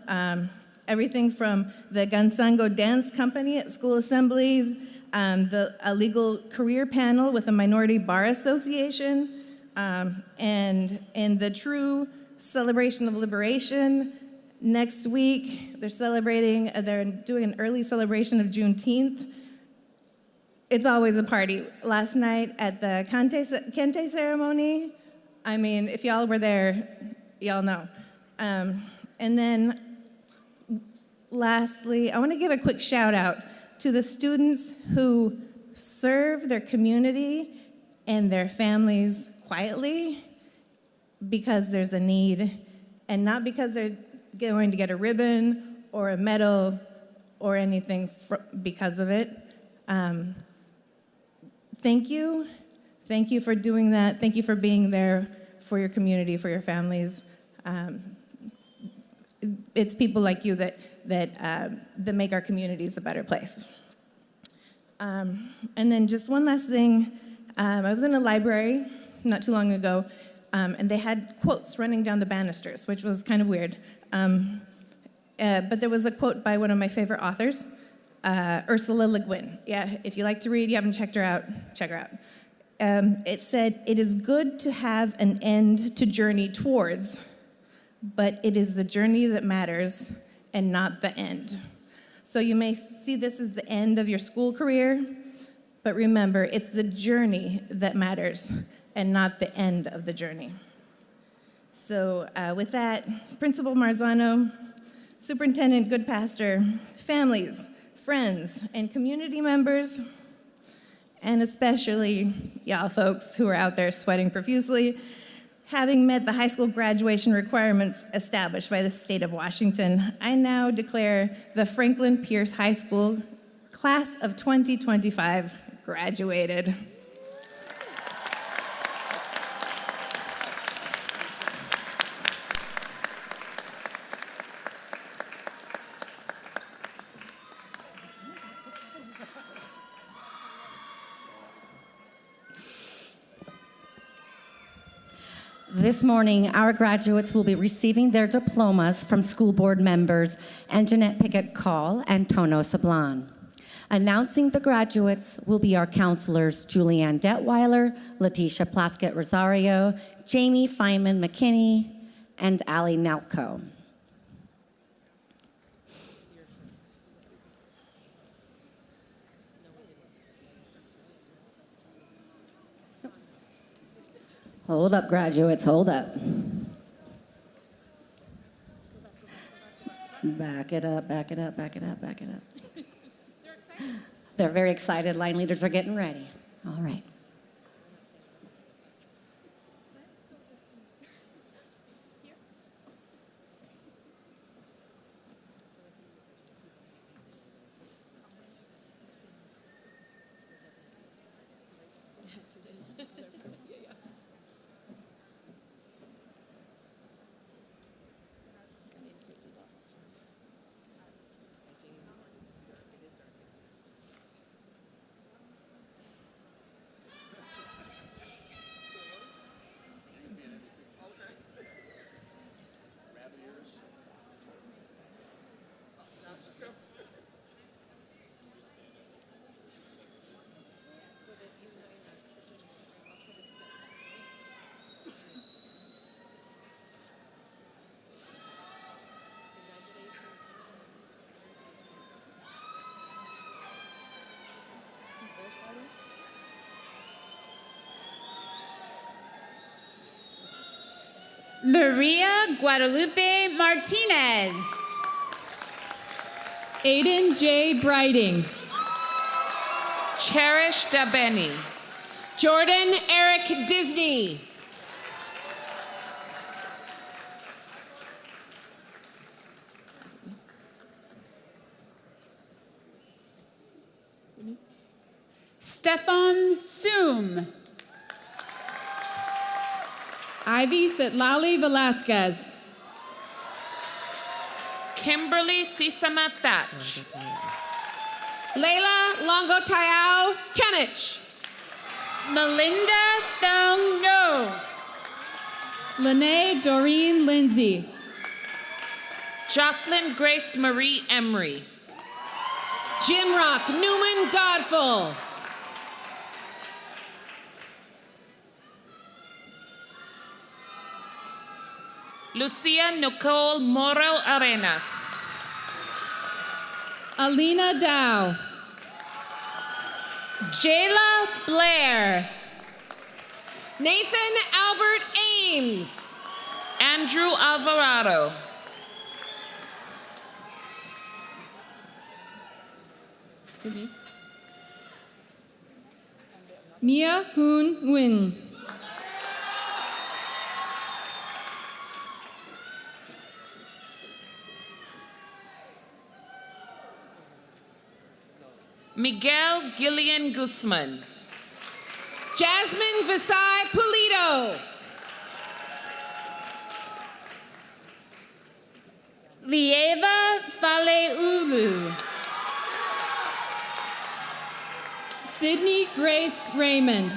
Everything from the Gansango Dance Company at school assemblies, a legal career panel with a minority bar association, and in the true celebration of liberation, next week they're doing an early celebration of Juneteenth. It's always a party. Last night at the Kente ceremony, I mean, if y'all were there, y'all know. And then lastly, I want to give a quick shout out to the students who serve their community and their families quietly because there's a need, and not because they're going to get a ribbon or a medal or anything because of it. Thank you. Thank you for doing that. Thank you for being there for your community, for your families. It's people like you that make our communities a better place. And then just one last thing. I was in a library not too long ago, and they had quotes running down the banisters, which was kind of weird. But there was a quote by one of my favorite authors, Ursula Le Guin. Yeah, if you like to read, you haven't checked her out, check her out. It said, "It is good to have an end to journey towards, but it is the journey that matters and not the end." So you may see this as the end of your school career, but remember, it's the journey that matters and not the end of the journey. So with that, Principal Marzano, Superintendent Goodpaster, families, friends, and community members, and especially y'all folks who are out there sweating profusely, having met the high school graduation requirements established by the state of Washington, I now declare the Franklin Pierce High School class of 2025 graduated. This morning, our graduates will be receiving their diplomas from school board members Anjanette Pickett-Call and Tono Sablan. Announcing the graduates will be our counselors Julianne Detweiler, Letitia Plaskett-Rosario, Jamie Feynman McKinney, and Ali Nalco. Hold up, graduates, hold up. Back it up, back it up, back it up, back it up. They're excited. They're very excited. Line leaders are getting ready. All right. Maria Guadalupe Martinez. Aiden J. Briding. Cherish Dabeni. Jordan Eric Disney. Stefan Soom. Ivy Setlali Velasquez. Kimberly Sisama Thatch. Layla Longotayao Kenich. Melinda Thong No. Lene Doreen Lindsay. Jocelyn Grace Marie Emery. Jim Rock Newman Godful. Lucia Nicole Morel Arenas. Alina Dow. Jayla Blair. Nathan Albert Ames. Andrew Alvarado. Mia Hoon Nguyen. Miguel Gillian Guzman. Jasmine Visay Pulido. Lieva Faleulu. Sydney Grace Raymond.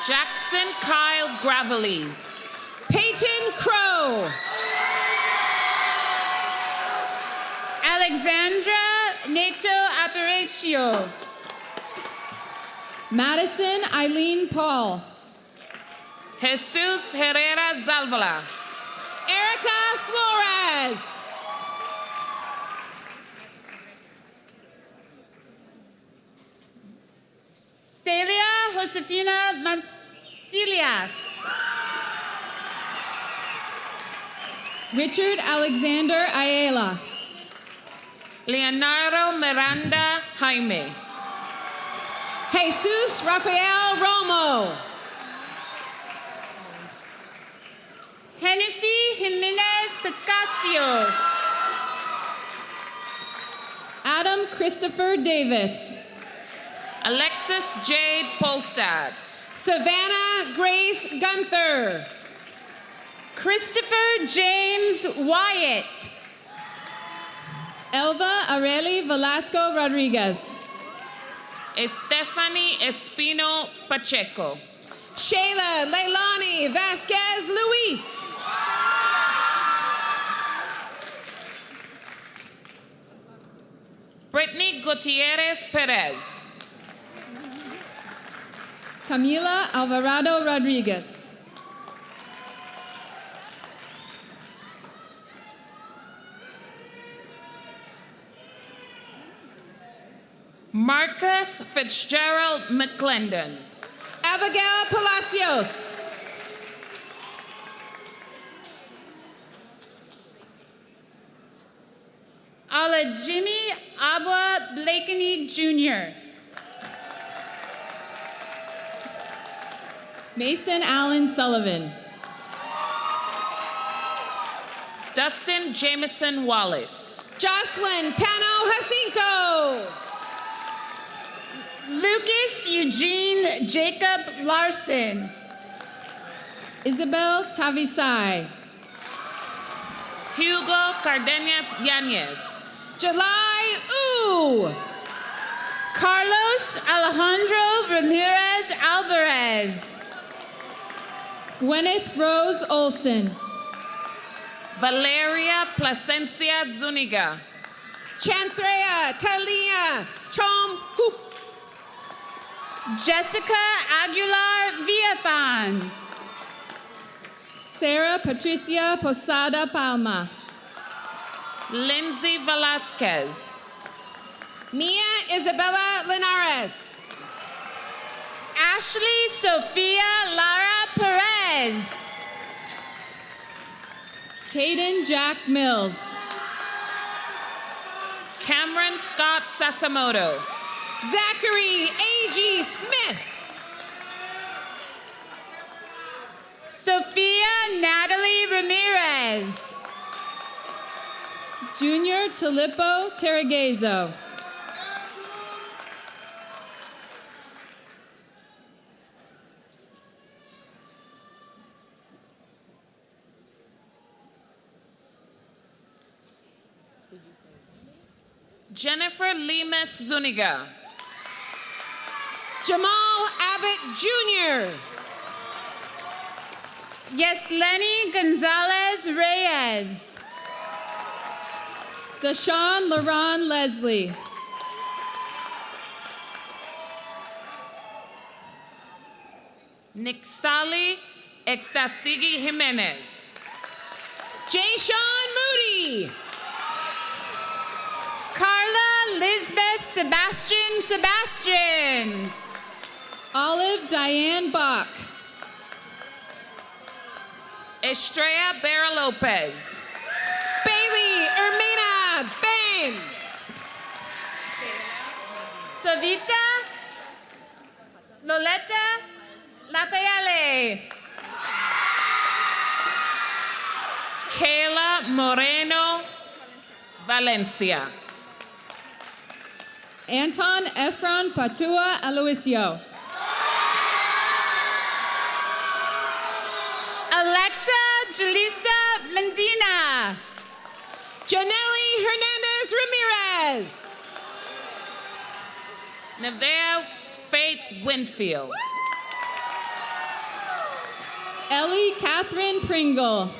Jackson Kyle Graveles. Peyton Crow. Alexandra Neto Aparicio. Madison Eileen Paul. Jesus Herrera Zalvala. Erica Flores. Celia Josefina Mancilias. Richard Alexander Ayala. Leonardo Miranda Jaime. Jesus Rafael Romo. Hennessy Jimenez Pascasio. Adam Christopher Davis. Alexis Jade Polstad. Savannah Grace Gunther. Christopher James Wyatt. Elva Areli Velasco Rodriguez. Stephanie Espino Pacheco. Shayla Leilani Vasquez Luis. Brittany Gutierrez Perez. Camila Alvarado Rodriguez. Marcus Fitzgerald McClendon. Abigail Palacios. Ala Jimmy Abwa Blakeney Jr. Mason Allen Sullivan. Dustin Jameson Wallace. Jocelyn Pano Jacinto. Lucas Eugene Jacob Larson. Isabel Tavisai. Hugo Cardenas Yanez. July Ooh. Carlos Alejandro Ramirez Alvarez. Gwyneth Rose Olson. Valeria Placencia Zuniga. Chanthrea Talia Chom Hoop. Jessica Aguilar Villafan. Sarah Patricia Posada Palma. Lindsay Velasquez. Mia Isabella Linares. Ashley Sophia Lara Perez. Caden Jack Mills. Cameron Scott Sasamoto. Zachary A.G. Smith. Sophia Natalie Ramirez. Junior Talipo Terregazo. Jennifer Lemus Zuniga. Jamal Abbott Jr. Yesleni Gonzalez Reyes. Deshaun Laron Leslie. Nixtali Extastigi Jimenez. Jay Sean Moody. Carla Lisbeth Sebastian. Olive Diane Bach. Estrella Vera Lopez. Bailey Ermina Bain. Savita Loletta Lafayette. Kayla Moreno Valencia. Anton Efron Patua Aloisio. Alexa Julissa Mendina. Janelli Hernandez Ramirez. Nevea Faith Winfield. Ellie Catherine Pringle.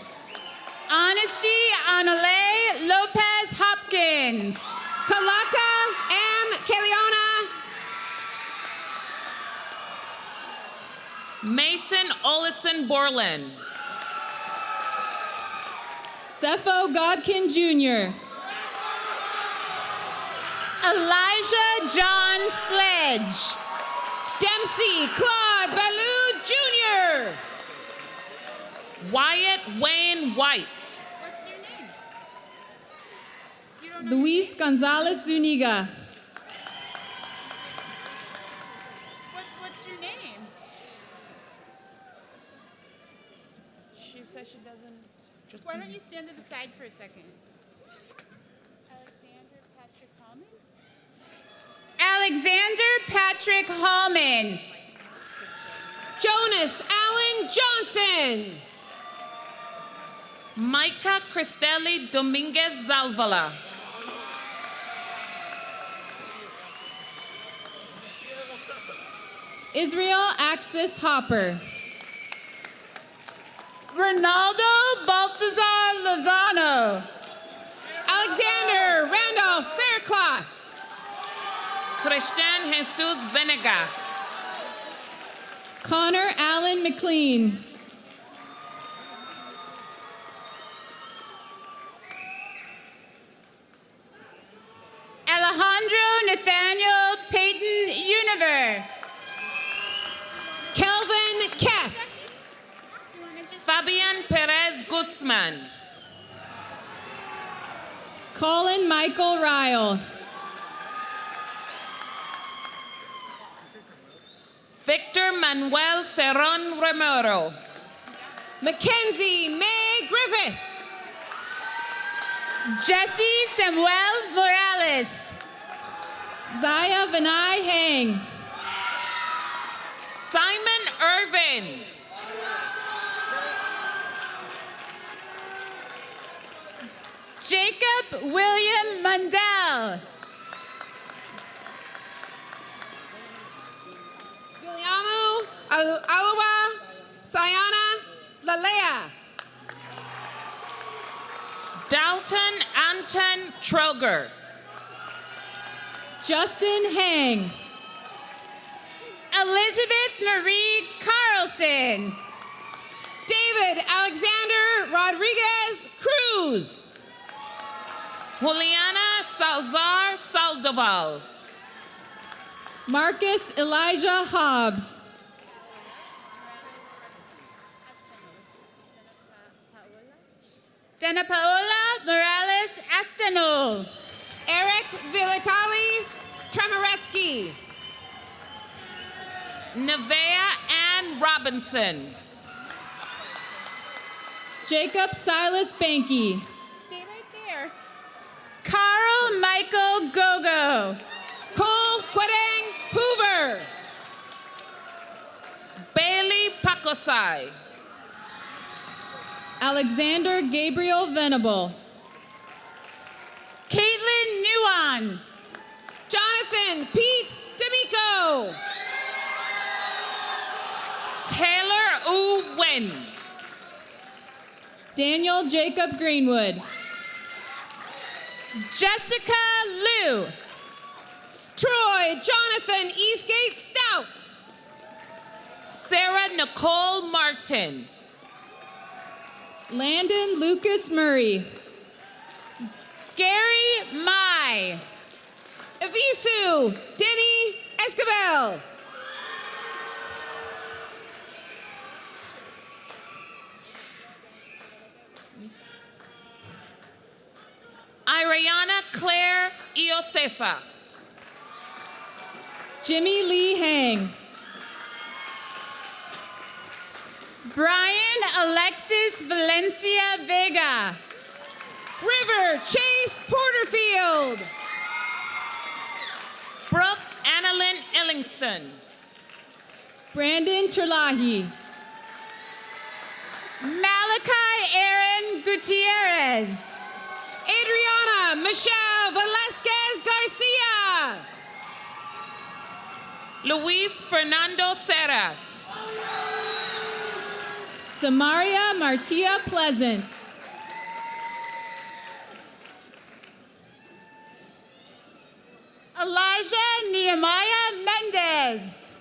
Honesty Anale Lopez Hopkins. Kalaka M. Kaliona. Mason Olison Borland. Sepho Godkin Jr. Elijah John Sledge. Dempsey Claude Ballou Jr. Wyatt Wayne White. What's your name? Luis Gonzalez Zuniga. What's your name? She says she doesn't. Why don't you stand to the side for a second? Alexander Patrick Hallman. Jonas Allen Johnson. Micah Cristelli Dominguez Zalvala. Israel Axis Hopper. Ronaldo Baltazar Lozano. Alexander Randolph Faircloth. Christian Jesus Venegas. Connor Allen McLean. Alejandro Nathaniel Peyton Univer. Kelvin Keth. Fabian Perez Guzman. Colin Michael Ryle. Victor Manuel Cerron Romero. Mackenzie May Griffith. Jesse Samuel Morales. Zaya Vinay Hang. Simon Irvin. Jacob William Mundell. Guillermo Alua Sayana Lalea. Dalton Anton Troger. Justin Hang. Elizabeth Marie Carlson. David Alexander Rodriguez Cruz. Juliana Salzar Saldoval. Marcus Elijah Hobbs. Dana Paola Morales Astanol. Eric Villatali Tremaretsky. Nevea Ann Robinson. Jacob Silas Banky. Stay right there. Carl Michael Gogo. Cole Quedeng Hoover. Bailey Pakosai. Alexander Gabriel Venable. Caitlin Nuon. Jonathan Pete D'Amico. Taylor U. Wen. Daniel Jacob Greenwood. Jessica Liu. Troy Jonathan Eastgate Stout. Sarah Nicole Martin. Landon Lucas Murray. Gary Mai. Evisu Denny Escobar. Ariana Claire Iosefa. Jimmy Lee Hang. Brian Alexis Valencia Vega. River Chase Porterfield. Brooke Annalyn Ellingston. Brandon Terlahi. Malachi Aaron Gutierrez. Adriana Michelle Velasquez Garcia. Luis Fernando Serras. Damaria Martia Pleasant. Elijah Nehemiah Mendez.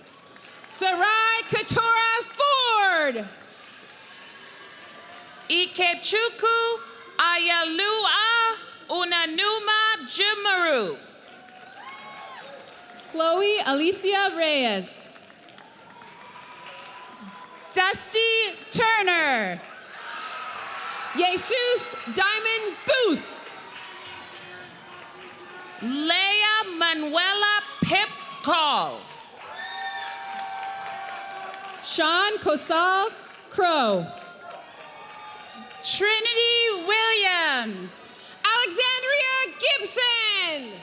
Sarai Katora Ford. Ikechukwu Ayalua Unanuma Jumaru. Chloe Alicia Reyes. Dusty Turner. Jesus Diamond Booth. Leia Manuela Pip Call. Sean Kosal Crow. Trinity Williams. Alexandria Gibson.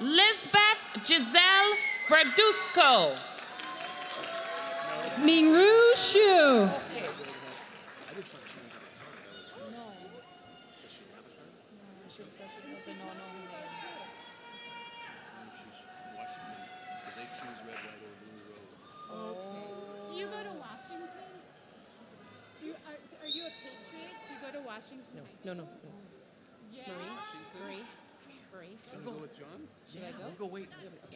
Lisbeth Giselle Verduzco. Mingru Shu. Do you go to Washington? Are you a patriot? Do you go to Washington? No. Yeah. Marie. Should I go with John? Should I go? We'll go wait.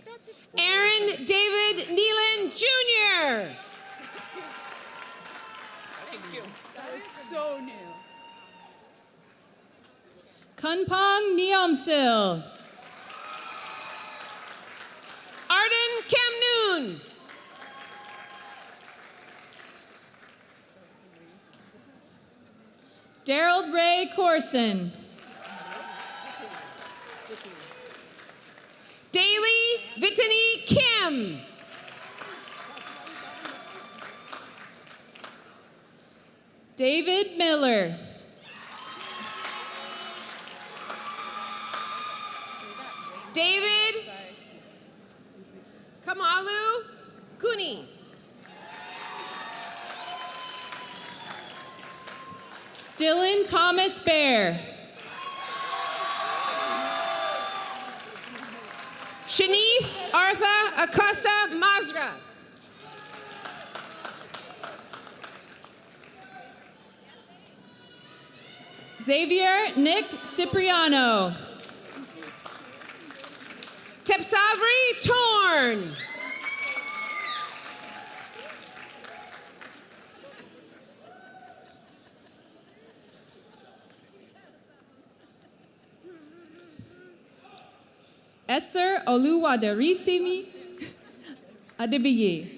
That's exciting. Aaron David Nealon Jr. That is so new. Kunpong Neomsil. Arden Kamnoon. Daryl Ray Corson. Daly Vitany Kim. David Miller. David Kamalu Kuni. Dylan Thomas Bear. Shanith Artha Acosta Mazra. Xavier Nick Cipriano. Tepsavri Torn. Esther Oluwaderisimi Adebiyi.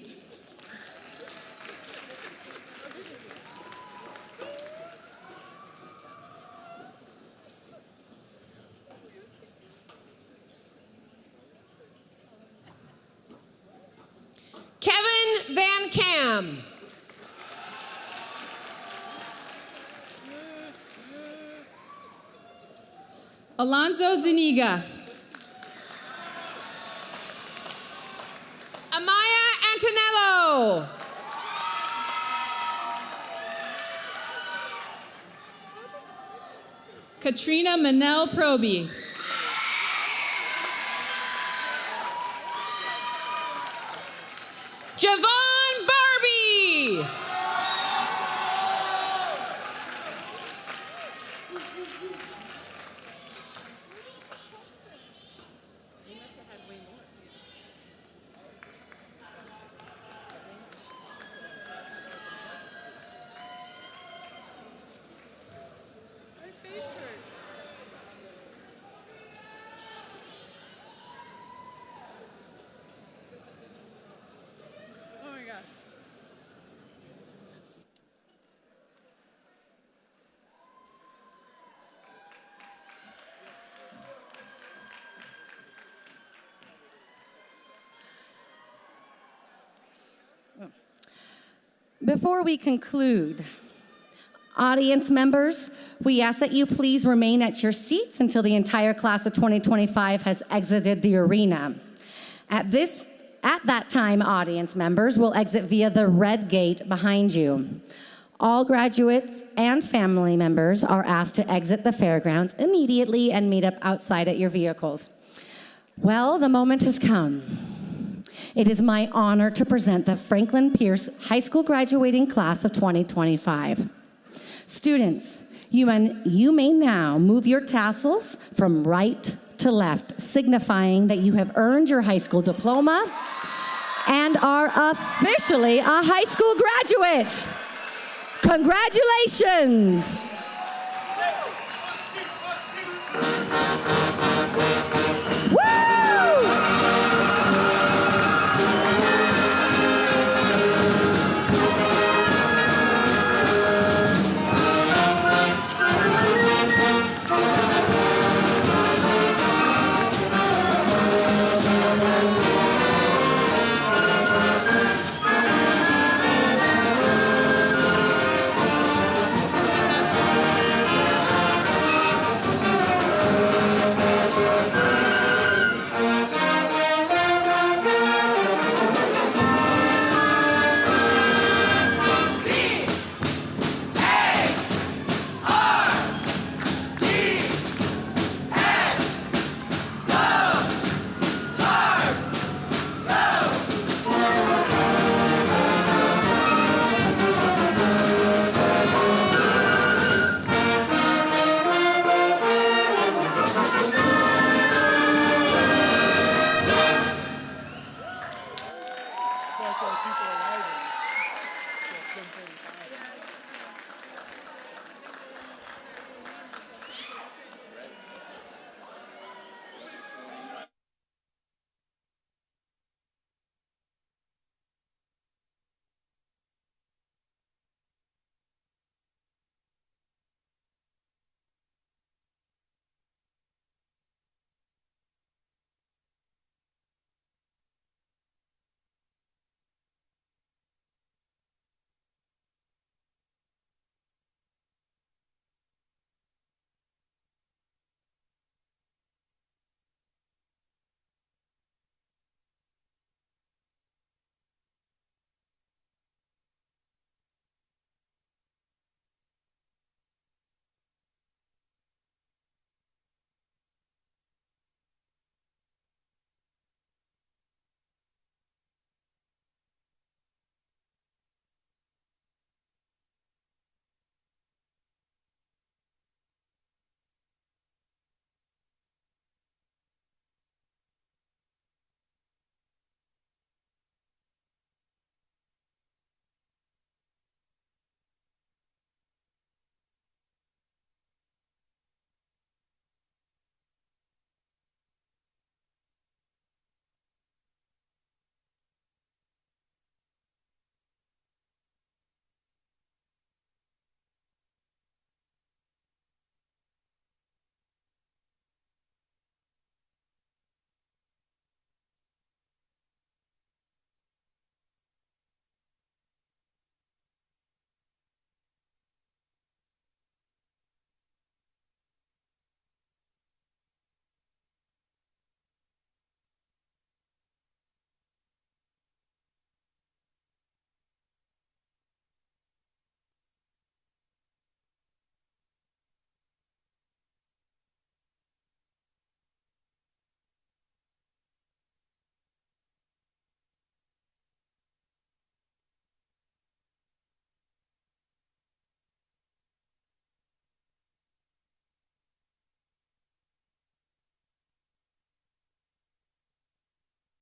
Kevin Van Cam. Alonzo Zuniga. Amaya Antonello. Katrina Manel Proby. Javon Barbie. Oh my gosh. Before we conclude, audience members, we ask that you please remain at your seats until the entire class of 2025 has exited the arena. At that time, audience members will exit via the red gate behind you. All graduates and family members are asked to exit the fairgrounds immediately and meet up outside at your vehicles. Well, the moment has come. It is my honor to present the Franklin Pierce High School graduating class of 2025. Students, you may now move your tassels from right to left, signifying that you have earned your high school diploma and are officially a high school graduate. Congratulations!